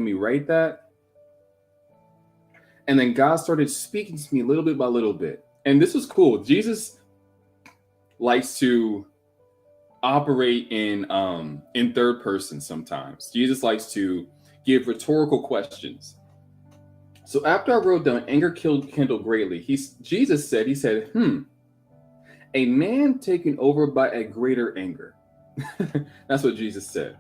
me write that. And then God started speaking to me little bit by little bit. And this was cool. Jesus likes to operate in third person sometimes. Jesus likes to give rhetorical questions. So after I wrote down anger kindled greatly, Jesus said, a man taken over by a greater anger. That's what Jesus said.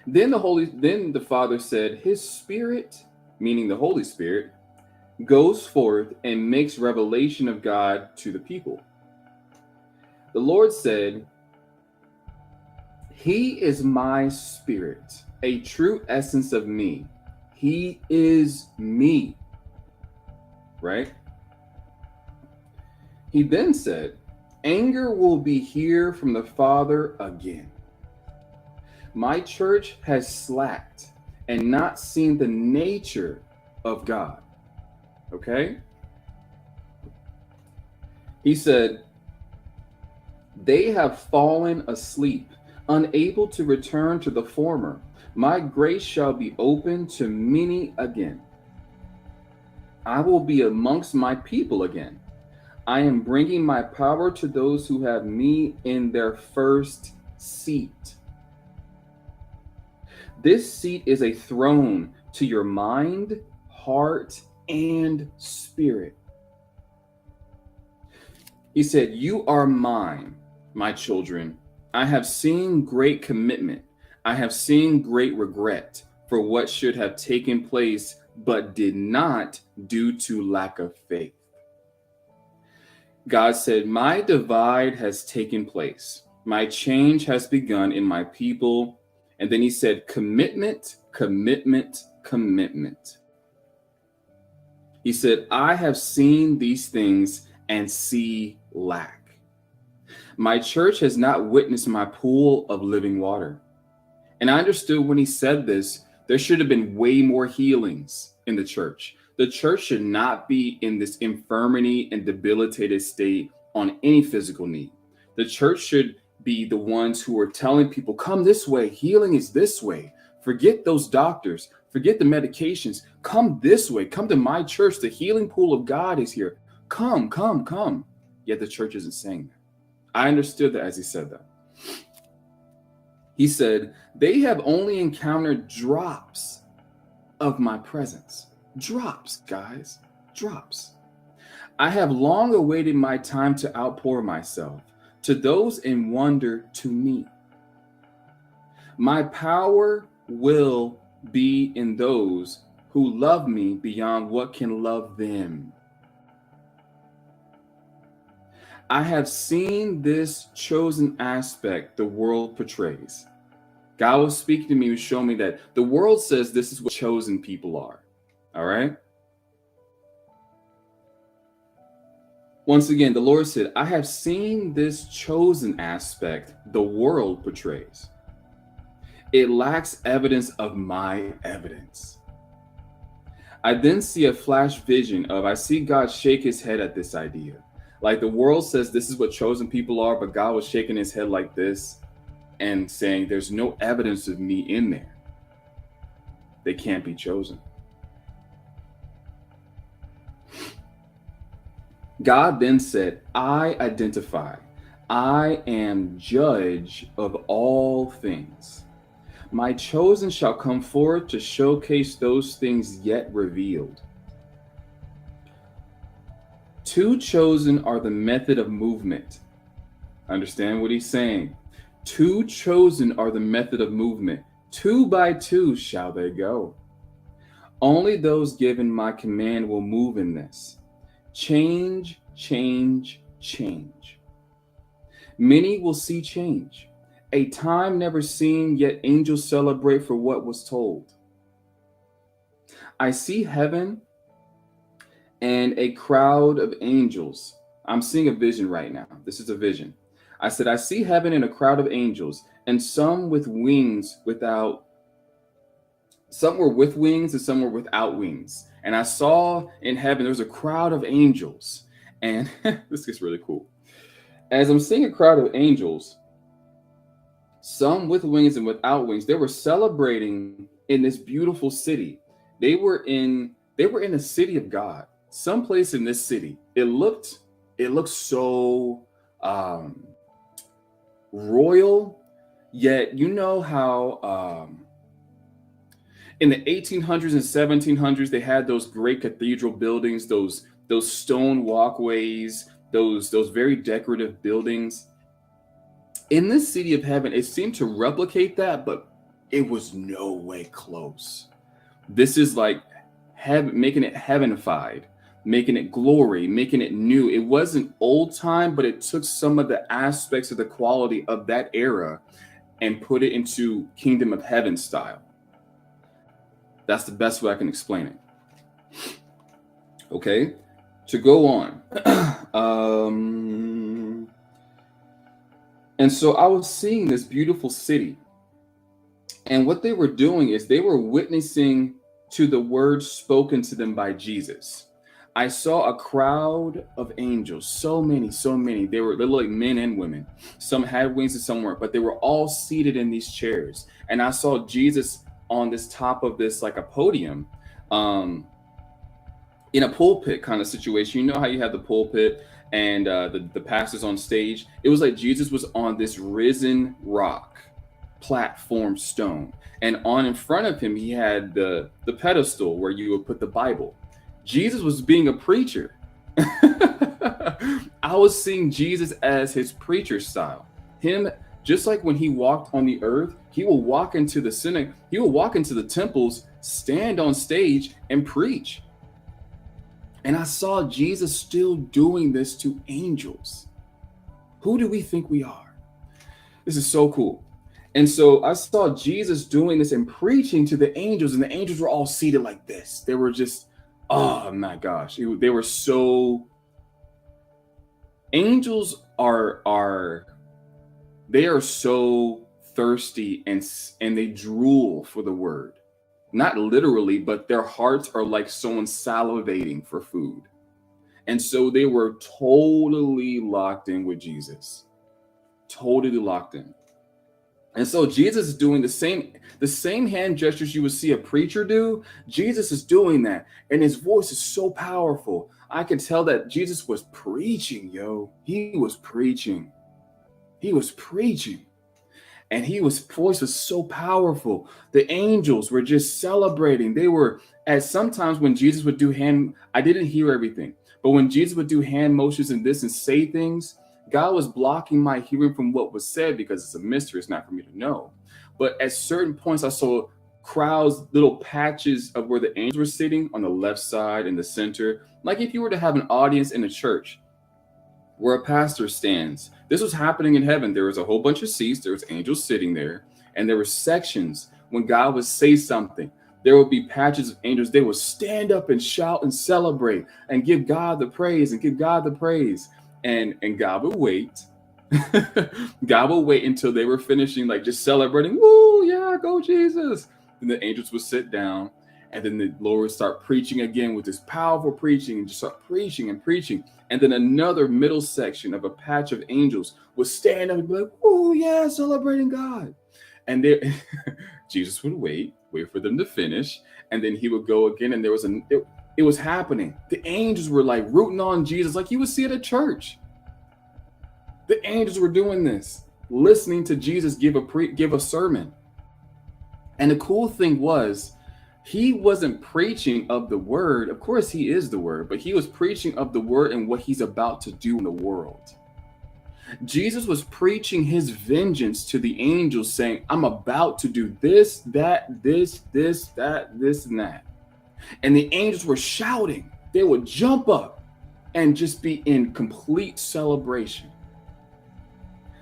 Then the Father said, his Spirit, meaning the Holy Spirit, goes forth and makes revelation of God to the people. The Lord said, he is my Spirit, a true essence of me. He is me. Right? He then said, anger will be here from the Father again. My church has slacked and not seen the nature of God. Okay? He said, they have fallen asleep, unable to return to the former. My grace shall be open to many again. I will be amongst my people again. I am bringing my power to those who have me in their first seat. This seat is a throne to your mind, heart, and spirit. He said, you are mine, my children. I have seen great commitment. I have seen great regret for what should have taken place, but did not due to lack of faith. God said, my divide has taken place. My change has begun in my people. And then he said, commitment, commitment, commitment. He said, I have seen these things and see lack. My church has not witnessed my pool of living water. And I understood when he said this, there should have been way more healings in the church. The church should not be in this infirmity and debilitated state on any physical need. The church should be the ones who are telling people, come this way, healing is this way. Forget those doctors, forget the medications, come this way, come to my church. The healing pool of God is here. Come, come, come. Yet the church isn't saying that. I understood that as he said that. He said, they have only encountered drops of my presence. Drops, guys, drops. I have long awaited my time to outpour myself to those in wonder to me. My power will be in those who love me beyond what can love them. I have seen this chosen aspect the world portrays. God was speaking to me, was showing me that the world says this is what chosen people are. All right. Once again, the Lord said, I have seen this chosen aspect the world portrays. It lacks evidence of my evidence. I then see a flash vision of, I see God shake his head at this idea. Like the world says this is what chosen people are, but God was shaking his head like this and saying, there's no evidence of me in there. They can't be chosen. God then said, I identify. I am judge of all things. My chosen shall come forth to showcase those things yet revealed. Two chosen are the method of movement. Understand what he's saying? Two chosen are the method of movement. 2 by 2 shall they go. Only those given my command will move in this. Change, change, change. Many will see change. A time never seen, yet angels celebrate for what was told. I see heaven and a crowd of angels. I'm seeing a vision right now. This is a vision. I said, I see heaven and a crowd of angels, and some with wings without. Some were with wings and some were without wings. And I saw in heaven, there was a crowd of angels. And this gets really cool. As I'm seeing a crowd of angels, some with wings and without wings. They were celebrating in this beautiful city. They were in a city of God, someplace in this city. It looked so royal. Yet you know how in the 1800s and 1700s they had those great cathedral buildings, those stone walkways, those very decorative buildings. In this city of heaven, it seemed to replicate that, but it was no way close. This is like heaven, making it heavenified, making it glory, making it new. It wasn't old time, but it took some of the aspects of the quality of that era and put it into kingdom of heaven style. That's the best way I can explain it. Okay, to go on. And so I was seeing this beautiful city, and what they were doing is they were witnessing to the words spoken to them by Jesus. I saw a crowd of angels, so many, so many. They were literally men and women. Some had wings and some weren't, but they were all seated in these chairs. And I saw Jesus on this top of this, like a podium, in a pulpit kind of situation. You know how you have the pulpit and the pastors on stage? It was like Jesus was on this risen rock platform stone. And on in front of him, he had the pedestal where you would put the Bible. Jesus was being a preacher. I was seeing Jesus as his preacher style. Him, just like when he walked on the earth, he will walk into the synagogue, he will walk into the temples, stand on stage, and preach. And I saw Jesus still doing this to angels. Who do we think we are? This is so cool. And so I saw Jesus doing this and preaching to the angels, and the angels were all seated like this. They were just, oh my gosh, they were so. Angels they are so thirsty, and they drool for the word. Not literally, but their hearts are like someone salivating for food. And so they were totally locked in with Jesus. Totally locked in. And so Jesus is doing the same hand gestures you would see a preacher do. Jesus is doing that. And his voice is so powerful. I could tell that Jesus was preaching, yo. He was preaching. He was preaching. And his voice was so powerful. The angels were just celebrating. They were, as sometimes when Jesus would do I didn't hear everything, but when Jesus would do hand motions and this and say things, God was blocking my hearing from what was said because it's a mystery. It's not for me to know. But at certain points, I saw crowds, little patches of where the angels were sitting on the left side in the center. Like if you were to have an audience in a church where a pastor stands. This was happening in heaven. There was a whole bunch of seats. There was angels sitting there. And there were sections when God would say something. There would be patches of angels. They would stand up and shout and celebrate and give God the praise and give God the praise. And God would wait. God would wait until they were finishing, like just celebrating. Woo, yeah, go Jesus. And the angels would sit down. And then the Lord would start preaching again with this powerful preaching and just start preaching and preaching. And then another middle section of a patch of angels would stand up and be like, oh, yeah, celebrating God. And Jesus would wait for them to finish. And then he would go again. And it was happening. The angels were like rooting on Jesus like you would see at a church. The angels were doing this, listening to Jesus give a sermon. And the cool thing was, he wasn't preaching of the word. Of course, he is the word, but he was preaching of the word and what he's about to do in the world. Jesus was preaching his vengeance to the angels, saying, I'm about to do this, that, this, that, this, and that. And the angels were shouting. They would jump up and just be in complete celebration.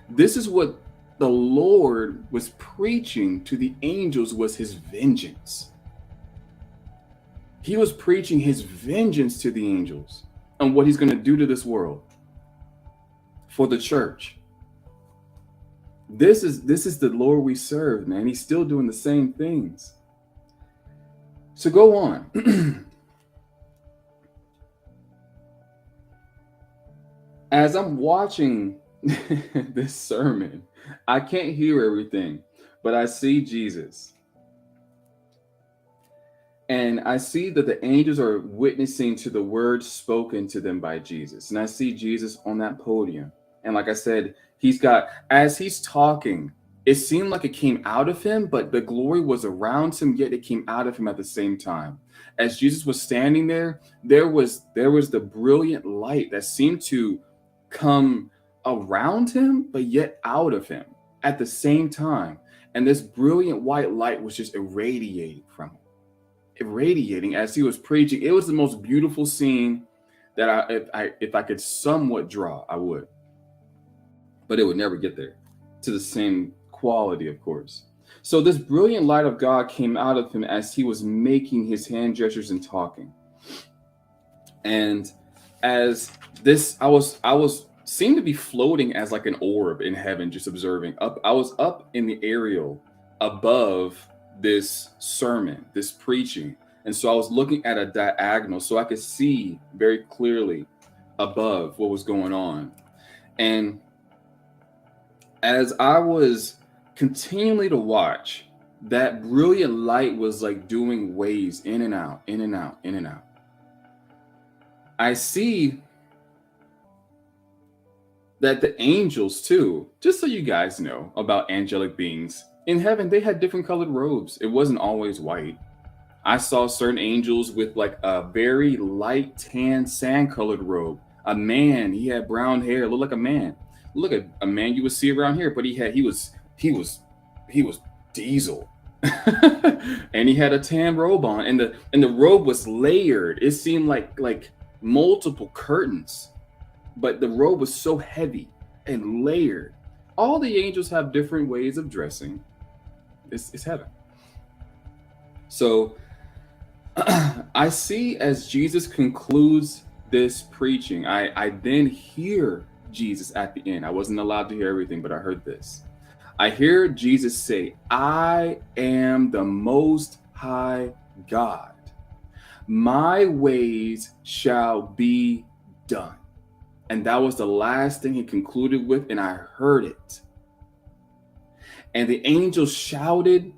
This is what the Lord was preaching to the angels, was his vengeance. He was preaching his vengeance to the angels and what he's going to do to this world for the church. This is the Lord we serve, man. He's still doing the same things. So go on. As I'm watching this sermon. I can't hear everything, but I see Jesus. And I see that the angels are witnessing to the words spoken to them by Jesus. And I see Jesus on that podium. And like I said, as he's talking, it seemed like it came out of him, but the glory was around him, yet it came out of him at the same time. As Jesus was standing there, there was the brilliant light that seemed to come around him, but yet out of him at the same time. And this brilliant white light was just irradiating from him, irradiating as he was preaching. It was the most beautiful scene that if I could somewhat draw, I would, but it would never get there to the same quality, of course. So this brilliant light of God came out of him as he was making his hand gestures and talking. And as this, I was seemed to be floating as like an orb in heaven, just observing up. I was up in the aerial above this sermon, this preaching. And so I was looking at a diagonal so I could see very clearly above what was going on. And as I was continually to watch, that brilliant light was like doing waves in and out, in and out, in and out. I see that the angels too, just so you guys know about angelic beings, in heaven, they had different colored robes. It wasn't always white. I saw certain angels with like a very light tan sand colored robe. A man, he had brown hair, looked like a man. Look at a man you would see around here, but he was diesel. And he had a tan robe on, and the robe was layered. It seemed like multiple curtains, but the robe was so heavy and layered. All the angels have different ways of dressing. It's heaven. So I see as Jesus concludes this preaching, I then hear Jesus at the end. I wasn't allowed to hear everything, but I heard this. I hear Jesus say, "I am the most high God. My ways shall be done." And that was the last thing he concluded with, and I heard it. And the angels shouted,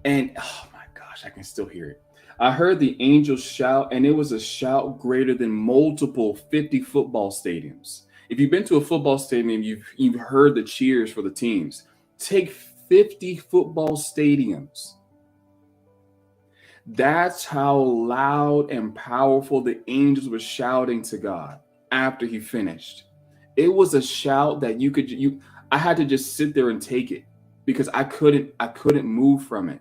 and oh my gosh, I can still hear it. I heard the angels shout, and it was a shout greater than multiple 50 football stadiums. If you've been to a football stadium, you've heard the cheers for the teams. Take 50 football stadiums. That's how loud and powerful the angels were shouting to God after he finished. It was a shout that I had to just sit there and take it because I couldn't move from it.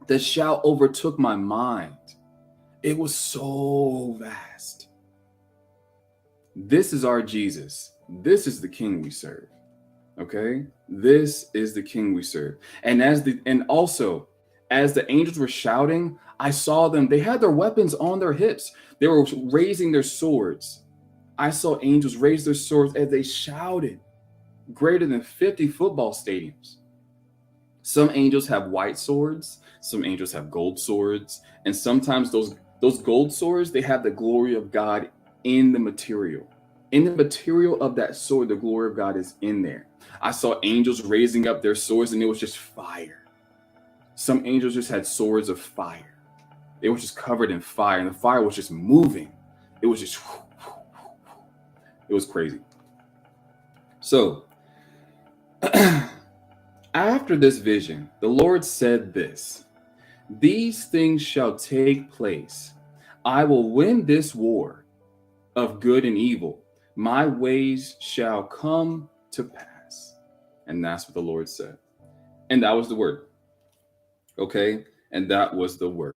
The shout overtook my mind. It was so vast. This is our Jesus. This is the King we serve. Okay? This is the King we serve. And also as the angels were shouting, I saw them. They had their weapons on their hips. They were raising their swords. I saw angels raise their swords as they shouted, greater than 50 football stadiums. Some angels have white swords, some angels have gold swords, and sometimes those gold swords, they have the glory of God in the material. In the material of that sword, the glory of God is in there. I saw angels raising up their swords, and it was just fire. Some angels just had swords of fire. They were just covered in fire, and the fire was just moving. It was just, it was crazy. So, after this vision, the Lord said this: "These things shall take place. I will win this war of good and evil. My ways shall come to pass." And that's what the Lord said. And that was the word. Okay? And that was the word.